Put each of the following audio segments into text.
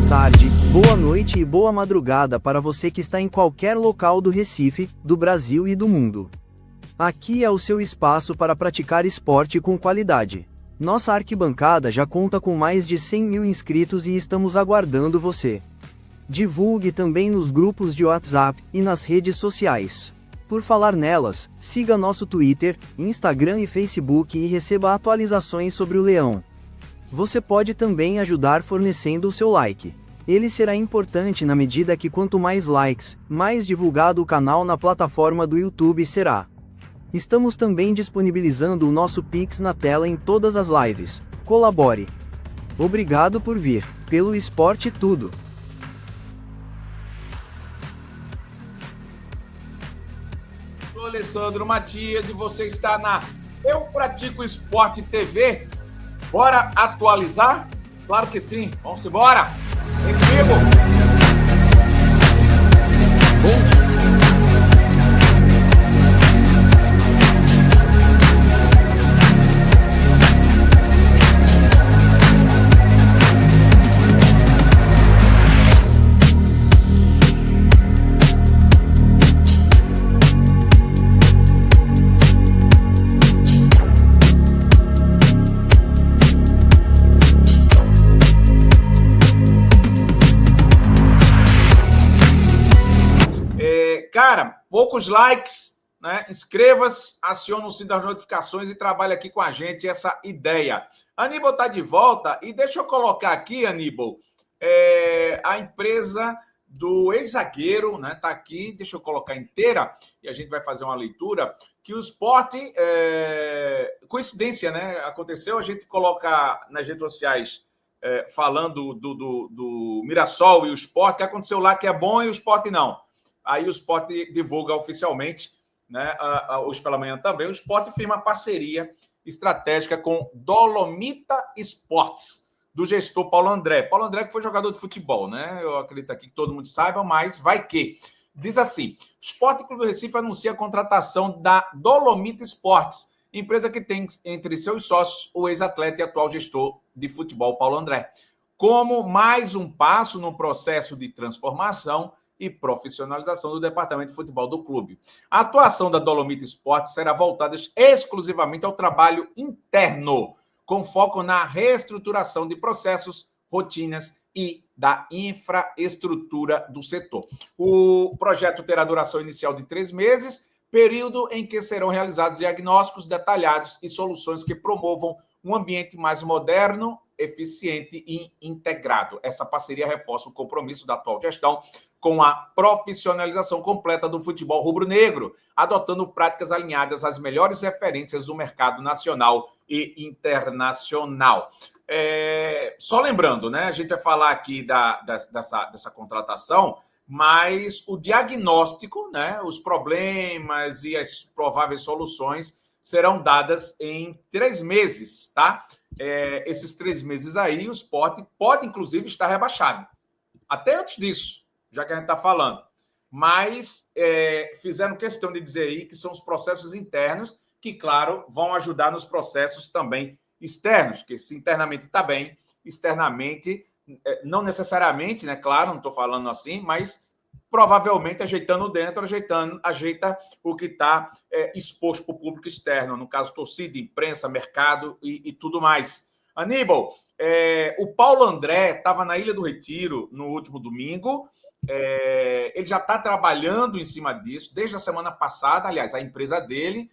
tarde, boa noite e boa madrugada para você que está em qualquer local do Recife, do Brasil e do mundo. Aqui é o seu espaço para praticar esporte com qualidade. Nossa arquibancada já conta com mais de 100 mil inscritos e estamos aguardando você. Divulgue também nos grupos de WhatsApp e nas redes sociais. Por falar nelas, siga nosso Twitter, Instagram e Facebook e receba atualizações sobre o Leão. Você pode também ajudar fornecendo o seu like. Ele será importante na medida que quanto mais likes, mais divulgado o canal na plataforma do YouTube será. Estamos também disponibilizando o nosso Pix na tela em todas as lives. Colabore. Obrigado por vir. Pelo esporte tudo. Sou Alessandro Matias e você está na Eu Pratico Esporte TV. Bora atualizar? Claro que sim. Vamos embora. Vem comigo. Cara, poucos likes, né? Inscreva-se, acione o sininho das notificações e trabalhe aqui com a gente essa ideia. Aníbal está de volta e deixa eu colocar aqui, Aníbal, a empresa do ex-zagueiro, né? Tá aqui, deixa eu colocar inteira e a gente vai fazer uma leitura. Que o Sport, coincidência, né? Aconteceu, a gente coloca nas redes sociais falando do Mirassol e o Sport, que aconteceu lá que é bom e o Sport não. Aí o Sport divulga oficialmente, né, hoje pela manhã também, o Sport firma parceria estratégica com Dolomita Esportes, do gestor Paulo André. Paulo André que foi jogador de futebol, né? Eu acredito aqui que todo mundo saiba, mas vai que. Diz assim, o Sport Clube do Recife anuncia a contratação da Dolomita Esportes, empresa que tem entre seus sócios o ex-atleta e atual gestor de futebol Paulo André, como mais um passo no processo de transformação e profissionalização do departamento de futebol do clube. A atuação da Dolomita Esportes será voltada exclusivamente ao trabalho interno, com foco na reestruturação de processos, rotinas e da infraestrutura do setor. O projeto terá duração inicial de 3 meses, período em que serão realizados diagnósticos detalhados e soluções que promovam um ambiente mais moderno, eficiente e integrado. Essa parceria reforça o compromisso da atual gestão com a profissionalização completa do futebol rubro-negro, adotando práticas alinhadas às melhores referências do mercado nacional e internacional. Só lembrando, né? A gente vai falar aqui dessa contratação, mas o diagnóstico, né? Os problemas e as prováveis soluções serão dadas em 3 meses, tá? Esses 3 meses aí, o Sport pode, inclusive, estar rebaixado. Até antes disso, já que a gente está falando. Mas fizeram questão de dizer aí que são os processos internos que, claro, vão ajudar nos processos também externos, que se internamente está bem, externamente, não necessariamente, né? Claro, não estou falando assim, mas provavelmente ajeitando dentro, ajeita o que está exposto para o público externo, no caso, torcida, imprensa, mercado e tudo mais. Aníbal, o Paulo André estava na Ilha do Retiro no último domingo. Ele já está trabalhando em cima disso desde a semana passada. Aliás, a empresa dele.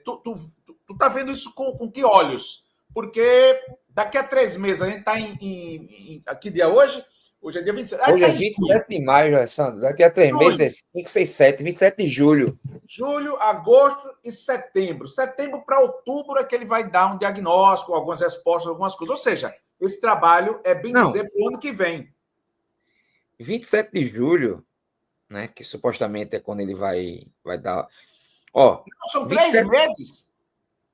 Tu tá vendo isso com que olhos? Porque daqui a 3 meses, a gente está em que dia hoje? Hoje é dia 27. Hoje é 27 de maio, Alessandro. Daqui a 3 meses é 5, 6, 7. 27 de julho. Julho, agosto e setembro. Setembro para outubro é que ele vai dar um diagnóstico, algumas respostas, algumas coisas. Ou seja, esse trabalho é bem dizer para o ano que vem. 27 de julho, né? Que supostamente é quando ele vai dar. Ó, não, são 3 meses.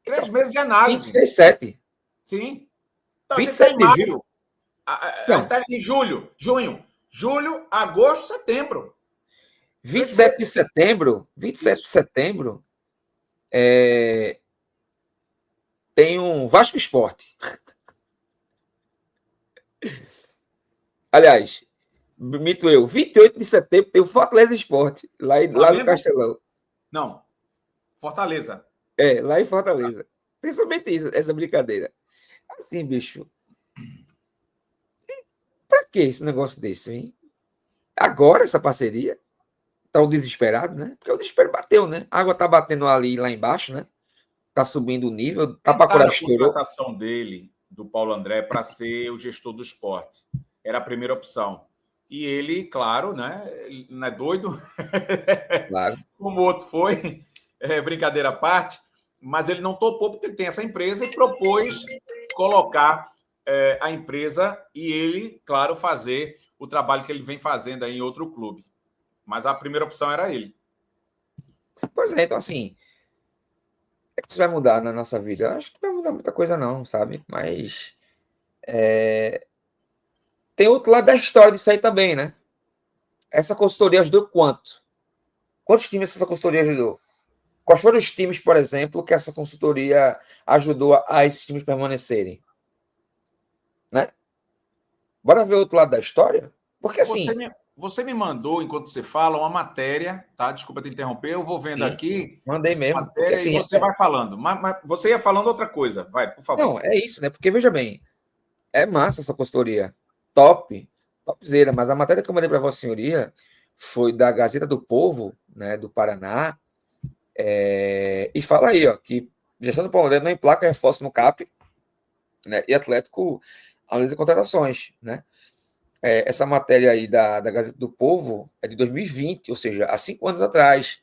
3 meses de análise. 5, 6, 7. Sim. Então, 27 de julho. Está em julho, junho, agosto, setembro. 27 de setembro. 27 de setembro. Tem um Vasco Esporte. Aliás, mito eu, 28 de setembro tem o Fortaleza Esporte, lá no Castelão. Não, Fortaleza. Lá em Fortaleza. Tem somente isso, essa brincadeira. Assim, bicho. Pra que esse negócio desse, hein? Agora, essa parceria? Tá o desesperado, né? Porque o desespero bateu, né? A água tá batendo ali lá embaixo, né? Tá subindo o nível, tá para curar, A estourou. contratação dele, do Paulo André, para ser o gestor do esporte. Era a primeira opção. E ele, claro, né? Ele não é doido. Claro. Como o outro foi, brincadeira à parte, mas ele não topou porque ele tem essa empresa e propôs colocar a empresa e ele, claro, fazer o trabalho que ele vem fazendo aí em outro clube. Mas a primeira opção era ele. Pois é, então assim, o que isso vai mudar na nossa vida? Eu acho que não vai mudar muita coisa não, sabe? Mas tem outro lado da história disso aí também, né? Essa consultoria ajudou quanto? Quantos times essa consultoria ajudou? Quais foram os times, por exemplo, que essa consultoria ajudou a esses times permanecerem? Né? Bora ver o outro lado da história? Porque assim... Você me mandou, enquanto você fala, uma matéria, tá? Desculpa te interromper, eu vou vendo aqui. Mandei mesmo. Matéria, porque, assim, e você vai falando. Mas você ia falando outra coisa. Vai, por favor. Não, é isso, né? Porque, veja bem, é massa essa consultoria. Top, topzera. Mas a matéria que eu mandei para Vossa Senhoria foi da Gazeta do Povo, né, do Paraná. E fala aí, ó, que gestão do Paulo André não emplaca reforço no CAP, né? E Atlético analisa contratações, né? Essa matéria aí da Gazeta do Povo é de 2020, ou seja, há 5 anos atrás.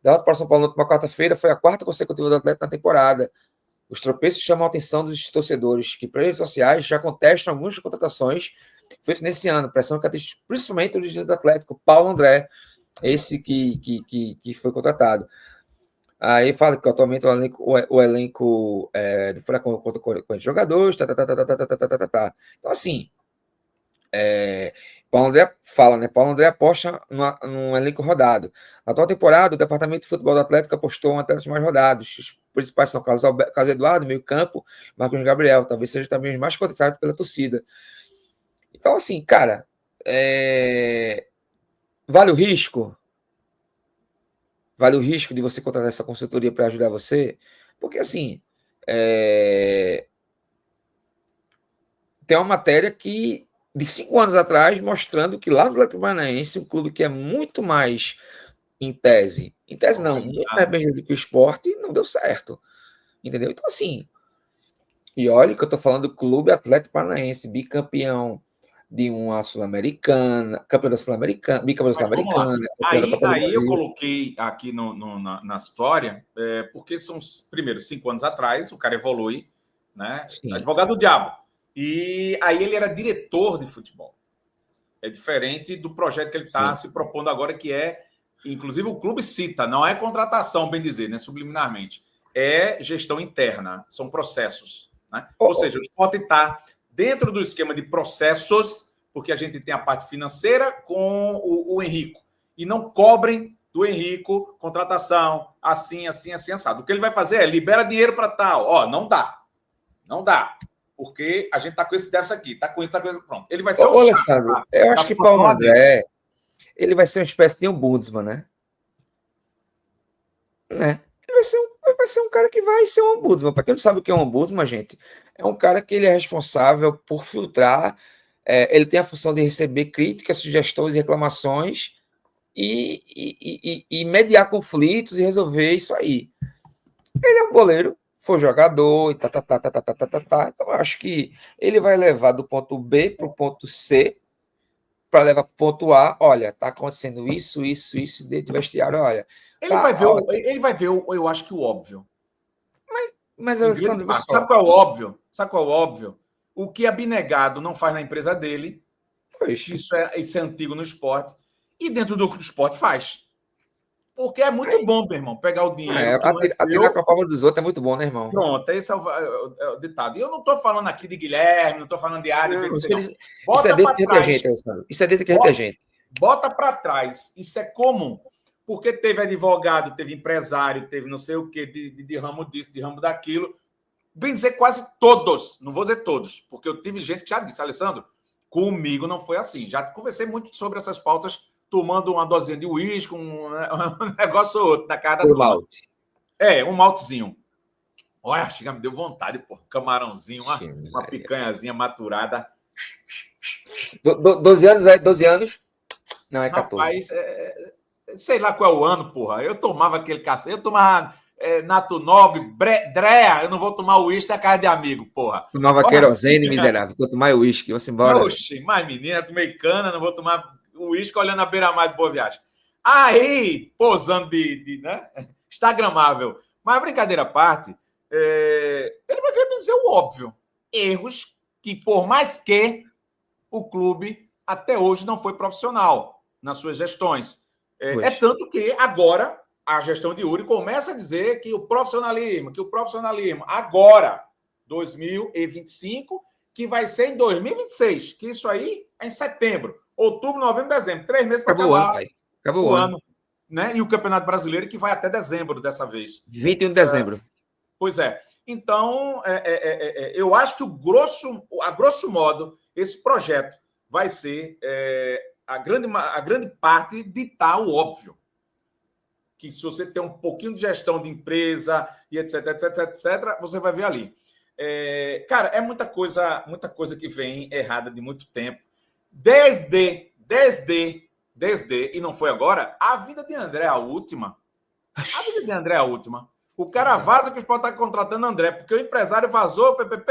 Derrota para o São Paulo na última quarta-feira foi a quarta consecutiva do Atlético na temporada. Os tropeços chamam a atenção dos torcedores que, pelas redes sociais, já contestam algumas contratações feitas nesse ano, pressão que atinge principalmente o dirigente do Atlético, Paulo André, esse que foi contratado. Aí fala que atualmente o elenco do Furacão conta com jogadores, tá. Então, assim, Paulo André fala, né? Paulo André aposta num elenco rodado. Na atual temporada, o departamento de futebol do Atlético apostou em atletas mais rodados. Os principais são Carlos Eduardo, meio campo, Marcos Gabriel, talvez seja também os mais cotados pela torcida. Então, assim, cara, vale o risco? Vale o risco de você contratar essa consultoria para ajudar você? Porque, assim, tem uma matéria que de 5 anos atrás, mostrando que lá no Atlético Paranaense, um clube que é muito mais, em tese não, muito mais bem do que o esporte, não deu certo. Entendeu? Então, assim, e olha que eu tô falando do Clube Atlético Paranaense, bicampeão de uma Sul-Americana, campeão da Sul-Americana, bicampeão da Sul-Americana. Aí eu coloquei aqui na história, porque são, primeiro, 5 anos atrás, o cara evolui, né? Sim. Advogado do diabo. E aí ele era diretor de futebol. É diferente do projeto que ele está se propondo agora, que inclusive o clube cita, não é contratação, bem dizer, né, subliminarmente. É gestão interna, são processos. Né? Ou seja, o Sport está dentro do esquema de processos, porque a gente tem a parte financeira com o Henrico. E não cobrem do Henrico contratação, assim, assado. O que ele vai fazer é libera dinheiro para tal. Não dá. Não dá. Porque a gente está com esse déficit aqui, está com isso, pronto. Ele vai ser o Alessandro, eu acho que Paulo André, ele vai ser uma espécie de ombudsman, né? Ele vai ser um cara que vai ser um ombudsman. Para quem não sabe o que é um ombudsman, gente, é um cara que ele é responsável por filtrar, ele tem a função de receber críticas, sugestões e reclamações e mediar conflitos e resolver isso aí. Ele é um goleiro, foi jogador e tá. Então, eu acho que ele vai levar do ponto B para o ponto C para levar para o ponto A. Olha, tá acontecendo isso dentro do vestiário, olha. Ele vai ver, eu acho que o óbvio. Mas Alessandro, sabe qual é o óbvio? Sabe qual é o óbvio? O que Abnegado não faz na empresa dele, isso é antigo no esporte, e dentro do esporte faz. Porque é muito bom, meu irmão, pegar o dinheiro. Atirar com a palma dos outros é muito bom, né, irmão? Pronto, esse é o ditado. E eu não estou falando aqui de Guilherme, não estou falando de Ari. Isso é dentro que a gente, Alessandro. Isso é dentro que a gente. Bota para trás. Isso é comum. Porque teve advogado, teve empresário, teve não sei o quê, de ramo disso, de ramo daquilo. Bem dizer, quase todos. Não vou dizer todos, porque eu tive gente que já disse, Alessandro, Comigo não foi assim. Já conversei muito sobre essas pautas, tomando uma dosinha de uísque, um negócio ou outro na cara da Por turma. malte. Um maltezinho. Olha, chega, me deu vontade, pô. Camarãozinho, uma picanhazinha maturada. 12 anos, é? 12 anos? Não, é 14. Rapaz, sei lá qual é o ano, porra. Eu tomava aquele cacete. Eu tomava Nato Nobre, Drea. Eu não vou tomar uísque na casa de amigo, porra. Tomava querosene, miserável. Quanto mais uísque, vamos embora. Oxi, mais menina, tomei cana, não vou tomar uísque olhando a beira-mar de Boa Viagem. Aí, posando né? Instagramável. Mas brincadeira à parte, ele vai vir me dizer o óbvio. Erros que, por mais que o clube até hoje não foi profissional nas suas gestões. Tanto que agora a gestão de Yuri começa a dizer que o profissionalismo, agora, 2025, que vai ser em 2026, que isso aí é em setembro, outubro, novembro, dezembro, 3 meses para acabar Acabou o ano. Né? E o Campeonato Brasileiro, que vai até dezembro dessa vez. 21 de dezembro. Pois é. Então, eu acho que a grosso modo, esse projeto vai ser a grande parte ditar o óbvio. Que se você tem um pouquinho de gestão de empresa e etc, você vai ver ali. Cara, é muita coisa que vem errada de muito tempo. Desde, e não foi agora, a vida de André é a última. A vida de André é a última. O cara vaza que o Sport está contratando André, porque o empresário vazou, André,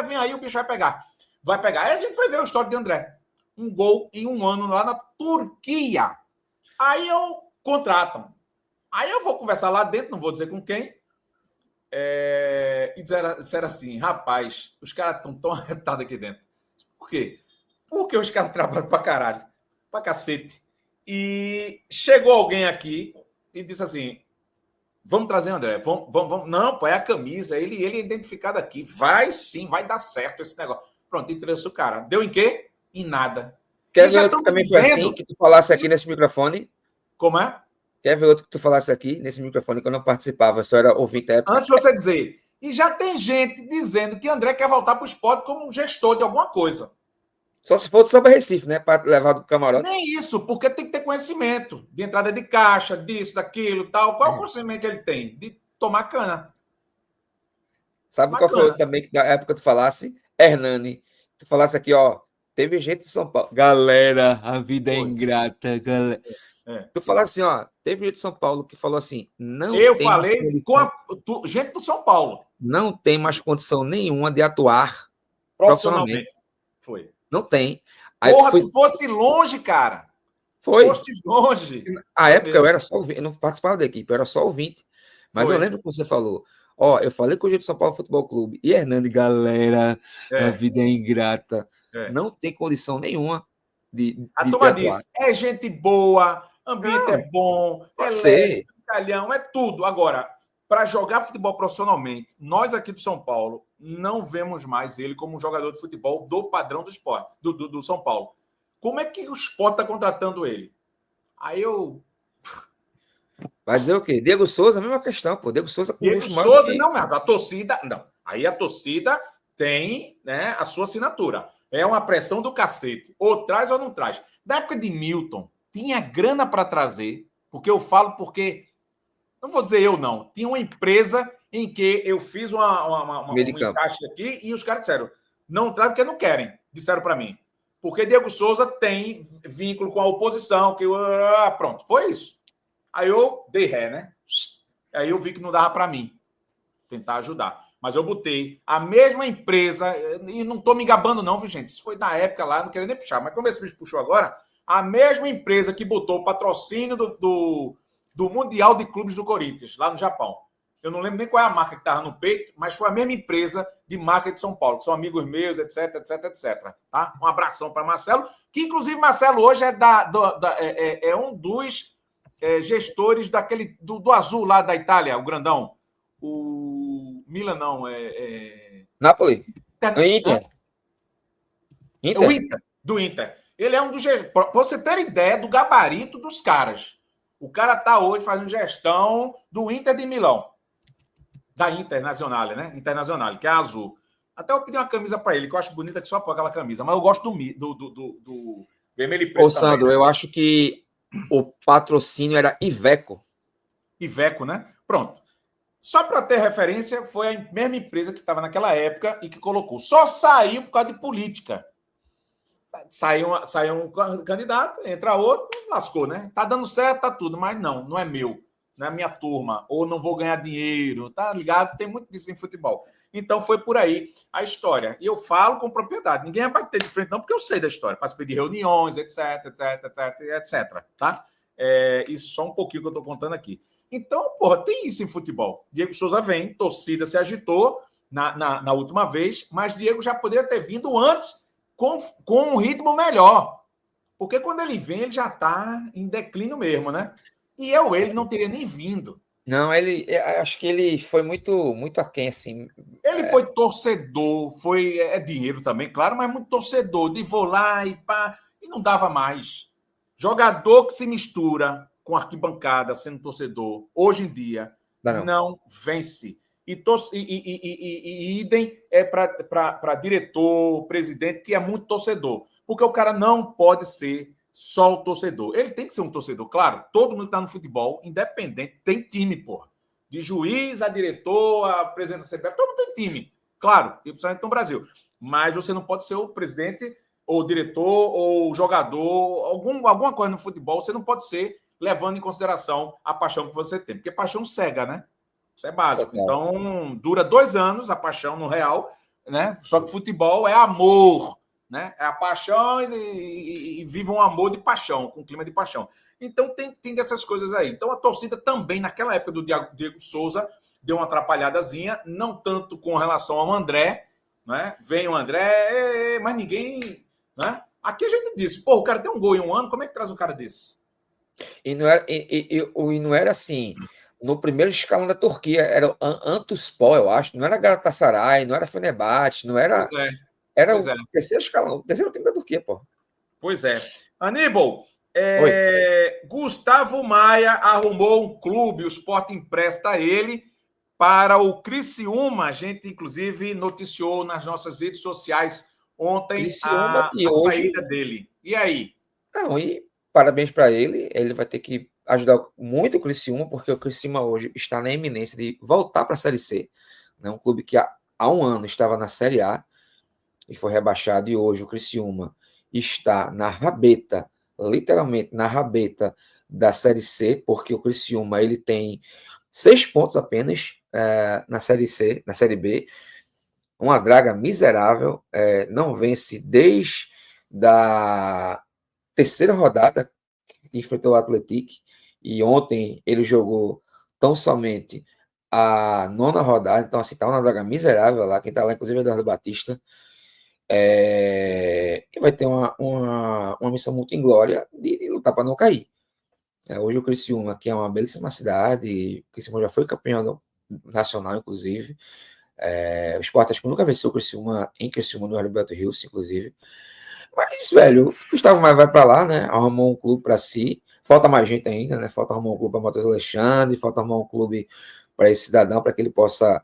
vem aí, o bicho vai pegar. Aí a gente foi ver o histórico de André. Um gol em um ano lá na Turquia. Aí contratam. Aí eu vou conversar lá dentro, não vou dizer com quem, e disseram assim, rapaz, os caras estão tão arretados aqui dentro. Por quê? Porque os caras trabalham pra caralho, pra cacete. E chegou alguém aqui e disse assim, vamos trazer o André, vamos. Não, pô, é a camisa, ele é identificado aqui. Vai sim, vai dar certo esse negócio. Pronto, interessou o cara. Deu em quê? Em nada. Quer ver outro que também foi assim, que tu falasse aqui nesse microfone? Como é? Quer ver outro que tu falasse aqui nesse microfone que eu não participava, só era ouvinte da época? Antes de você dizer. E já tem gente dizendo que André quer voltar para o esporte como um gestor de alguma coisa. Só se for sobre Recife, né? Para levar do camarote. Nem isso, porque tem que ter conhecimento de entrada de caixa, disso, daquilo, tal. Qual é o conhecimento que ele tem? De tomar cana. Sabe qual foi também que na época tu falasse? Hernani. Tu falasse aqui, ó. Teve gente de São Paulo. Galera, a vida é ingrata, galera. Tu falasse assim, ó. Teve gente de São Paulo que falou assim. Não. Eu falei com gente do São Paulo. Não tem mais condição nenhuma de atuar profissionalmente. Foi. Não tem. Aí porra, tu fosse longe, cara. Foi. Foste longe. Na época eu era só ouvinte, eu não participava da equipe, eu era só ouvinte. Mas eu lembro que você falou. Ó, eu falei com o gente de São Paulo Futebol Clube. E Hernani, galera, a vida é ingrata. Não tem condição nenhuma de a turma disse, é gente boa, ambiente é bom, é leve, italiano, é tudo. Agora, para jogar futebol profissionalmente, nós aqui do São Paulo não vemos mais ele como um jogador de futebol do padrão do esporte, do São Paulo. Como é que o Sport está contratando ele? Aí eu... Vai dizer o quê? Diego Souza, a mesma questão, pô. Diego Souza com Diego Souza, não, mas a torcida... Não. Aí a torcida tem, né, a sua assinatura. É uma pressão do cacete. Ou traz ou não traz. Na época de Milton, tinha grana para trazer, porque eu falo porque... Não vou dizer eu, não. Tinha uma empresa em que eu fiz um encaixe aqui e os caras disseram, não traz porque não querem. Disseram para mim. Porque Diego Souza tem vínculo com a oposição. Que pronto, foi isso. Aí eu dei ré, né? Aí eu vi que não dava para mim tentar ajudar. Mas eu botei a mesma empresa, e não estou me gabando não, viu, gente? Isso foi na época lá, não queria nem puxar. Mas como esse bicho puxou agora, a mesma empresa que botou o patrocínio do Mundial de Clubes do Corinthians, lá no Japão. Eu não lembro nem qual é a marca que estava no peito, mas foi a mesma empresa de marca de São Paulo, que são amigos meus, etc, etc, etc. Tá? Um abração para Marcelo, que inclusive Marcelo hoje é um dos gestores do Azul lá da Itália, o grandão. O Milan não, Napoli. Inter. O Inter, do Inter. Ele é um dos... Para você ter ideia do gabarito dos caras. O cara está hoje fazendo gestão do Inter de Milão. Da Internazionale, né? Internazionale, que é a azul. Até eu pedi uma camisa para ele, que eu acho bonita que só põe aquela camisa, mas eu gosto do vermelho e preto. Ô, Sandro, também, né? eu acho que o patrocínio era Iveco. Iveco, né? Pronto. Só para ter referência, foi a mesma empresa que estava naquela época e que colocou. Só saiu por causa de política. Saiu um candidato, entra outro, lascou, né? Tá dando certo, tá tudo, mas não é meu, não é minha turma, ou não vou ganhar dinheiro, tá ligado? Tem muito disso em futebol. Então foi por aí a história. E eu falo com propriedade. Ninguém vai bater de frente, não, porque eu sei da história. Participei de reuniões, etc, etc, tá? Isso só um pouquinho que eu tô contando aqui. Então, porra, tem isso em futebol. Diego Souza vem, torcida se agitou na última vez, mas Diego já poderia ter vindo antes com um ritmo melhor. Porque quando ele vem, ele já está em declínio mesmo, né? E ele não teria nem vindo. Não, acho que ele foi muito aquém, assim. Ele foi torcedor, foi dinheiro também, claro, mas muito torcedor, de vou lá e pá, e não dava mais. Jogador que se mistura com arquibancada sendo torcedor, hoje em dia, não vence. E idem para diretor, presidente, que é muito torcedor. Porque o cara não pode ser só o torcedor. Ele tem que ser um torcedor, claro. Todo mundo que está no futebol, independente, tem time, porra. De juiz a diretor, a presidente da CBF, todo mundo tem time. Claro, e principalmente no Brasil. Mas você não pode ser o presidente, ou diretor, ou jogador, alguma coisa no futebol, você não pode ser levando em consideração a paixão que você tem. Porque paixão cega, né? Isso é básico. Então, dura 2 anos a paixão no real, né? Só que futebol é amor, né? É a paixão e vive um amor de paixão, com um clima de paixão. Então, tem dessas coisas aí. Então, a torcida também, naquela época do Diego Souza, deu uma atrapalhadazinha, não tanto com relação ao André, né? Vem o André, mas ninguém, né? Aqui a gente disse, pô, o cara tem um gol em um ano, como é que traz um cara desse? E não era assim, no primeiro escalão da Turquia, era o Antalyaspor, eu acho, não era Galatasaray, não era Fenerbahçe, não era... Era o terceiro escalão, o terceiro time da Turquia, pô. Pois é. Aníbal, Gustavo Maia arrumou um clube, o Sport empresta ele para o Criciúma. A gente, inclusive, noticiou nas nossas redes sociais ontem a saída dele. E aí? Não, e parabéns para ele. Ele vai ter que ajudar muito o Criciúma, porque o Criciúma hoje está na iminência de voltar para a Série C. Né? Um clube que há um ano estava na Série A e foi rebaixado, e hoje o Criciúma está na rabeta, literalmente na rabeta da Série C, porque o Criciúma ele tem 6 pontos apenas na Série C, na Série B, uma draga miserável, não vence desde a terceira rodada que enfrentou o Atlético, e ontem ele jogou tão somente a 9ª rodada, então assim, tá uma draga miserável lá, quem tá lá inclusive é Eduardo Batista, e vai ter uma missão muito inglória de lutar para não cair. Hoje o Criciúma, que é uma belíssima cidade, o Criciúma já foi campeão nacional, inclusive. O Sport acho que nunca venceu o Criciúma em Criciúma no Alberto Rios, inclusive. Mas, velho, o Gustavo Maia vai para lá, né? Arrumou um clube para si. Falta mais gente ainda, né? Falta arrumar um clube para Matheus Alexandre, falta arrumar um clube para esse cidadão, para que ele possa.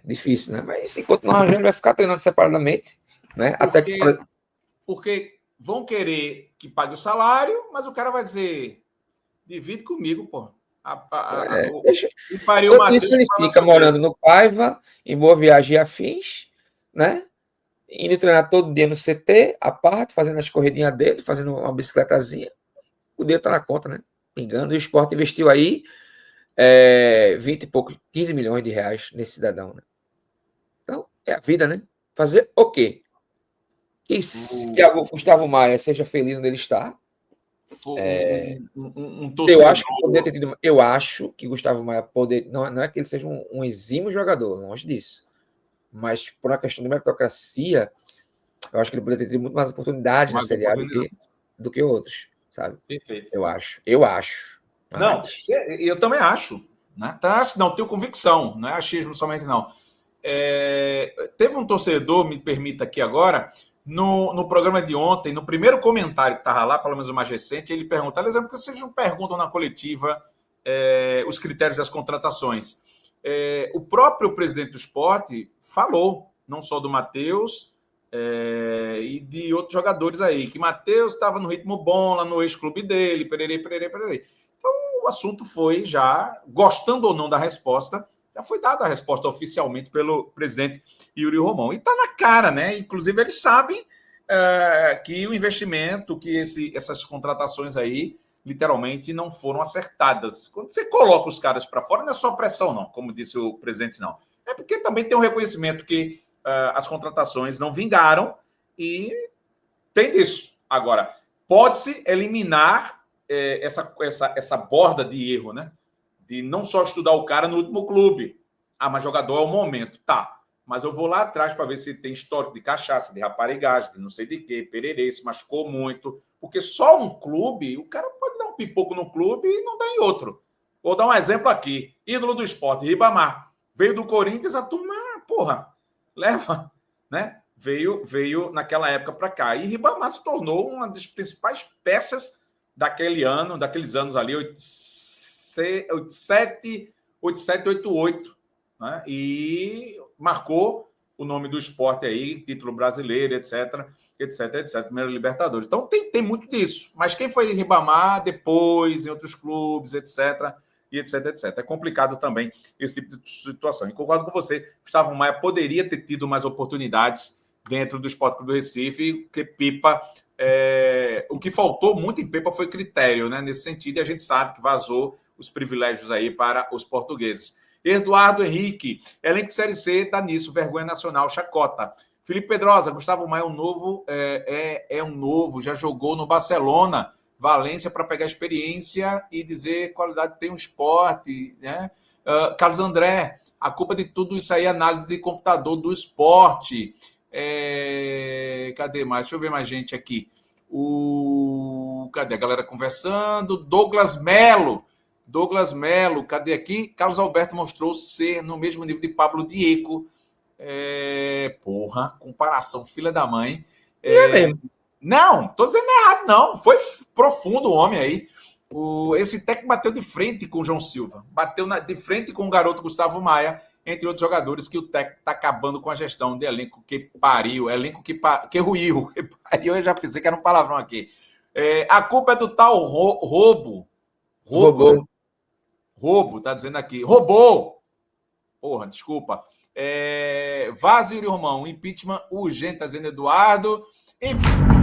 Difícil, né? Mas enquanto não arranjar, ele vai ficar treinando separadamente, né? Porque vão querer que pague o salário, mas o cara vai dizer: divide comigo, pô. Isso ele fica morando no Paiva, em Boa Viagem e afins, né? Indo treinar todo dia no CT, à parte, fazendo as corridinhas dele, fazendo uma bicicletazinha. O dinheiro tá na conta, né? Não engano. E o Sport investiu aí 20 e pouco, 15 milhões de reais nesse cidadão, né? Então, é a vida, né? Fazer o quê? Que o Gustavo Maia seja feliz onde ele está. Eu acho que Gustavo Maia poder. Não é que ele seja um exímio jogador, longe disso. Mas por uma questão de meritocracia, eu acho que ele poderia ter tido muito mais oportunidade na Série A do que outros, sabe? Perfeito. Eu acho. Mas... Não, eu também acho. Né? Não, tenho convicção, não é achismo somente, não. Teve um torcedor, me permita aqui agora, no programa de ontem, no primeiro comentário que estava lá, pelo menos o mais recente, ele pergunta: Alexandre, por que vocês não perguntam na coletiva os critérios das contratações? o próprio presidente do Sport falou, não só do Matheus e de outros jogadores aí, que Matheus estava no ritmo bom lá no ex-clube dele, pererê. Então, o assunto foi já, gostando ou não da resposta, já foi dada a resposta oficialmente pelo presidente Yuri Romão. E está na cara, né? Inclusive, eles sabem que o investimento, que essas contratações aí, literalmente, não foram acertadas. Quando você coloca os caras para fora, não é só pressão, não, como disse o presidente, não. É porque também tem um reconhecimento que as contratações não vingaram e tem disso. Agora, pode-se eliminar essa borda de erro, né? De não só estudar o cara no último clube. Mas jogador é o momento. Tá, mas eu vou lá atrás para ver se tem histórico de cachaça, de raparigagem, de não sei de quê, pererê, se machucou muito. Porque só um clube, o cara pode dar um pipoco no clube e não dá em outro. Vou dar um exemplo aqui. Ídolo do esporte, Ribamar. Veio do Corinthians, a turma, leva, né? Veio naquela época para cá. E Ribamar se tornou uma das principais peças daqueles anos ali, 87, 88, né? E marcou o nome do esporte aí, título brasileiro, etc. Primeiro Libertadores. Então tem muito disso. Mas quem foi Ribamar depois, em outros clubes, etc. É complicado também esse tipo de situação. E concordo com você, Gustavo Maia poderia ter tido mais oportunidades dentro do Sport Clube do Recife, porque Pipa, o que faltou muito em Pipa foi critério, né? Nesse sentido, e a gente sabe que vazou os privilégios aí para os portugueses. Eduardo Henrique, elenco de Série C, tá nisso, vergonha nacional, chacota. Felipe Pedrosa, Gustavo Maia, um novo, já jogou no Barcelona, Valência, para pegar experiência e dizer qualidade tem um esporte, né? Carlos André, a culpa de tudo isso aí é análise de computador do esporte. Cadê mais? Deixa eu ver mais gente aqui. Cadê a galera conversando? Douglas Melo, cadê aqui? Carlos Alberto mostrou ser no mesmo nível de Pablo Diego. Comparação, filha da mãe. É mesmo. Não, tô dizendo errado, não. Foi profundo o homem aí. Esse técnico bateu de frente com o João Silva, bateu de frente com o garoto Gustavo Maia, entre outros jogadores, que o técnico está acabando com a gestão de elenco que pariu, que ruiu. Eu já pensei que era um palavrão aqui. A culpa é do tal roubo. Roubou. Né? Roubo, tá dizendo aqui. Roubou! Porra, desculpa. Vaz e Yuri Romão, impeachment urgente, tá dizendo Eduardo. Enfim.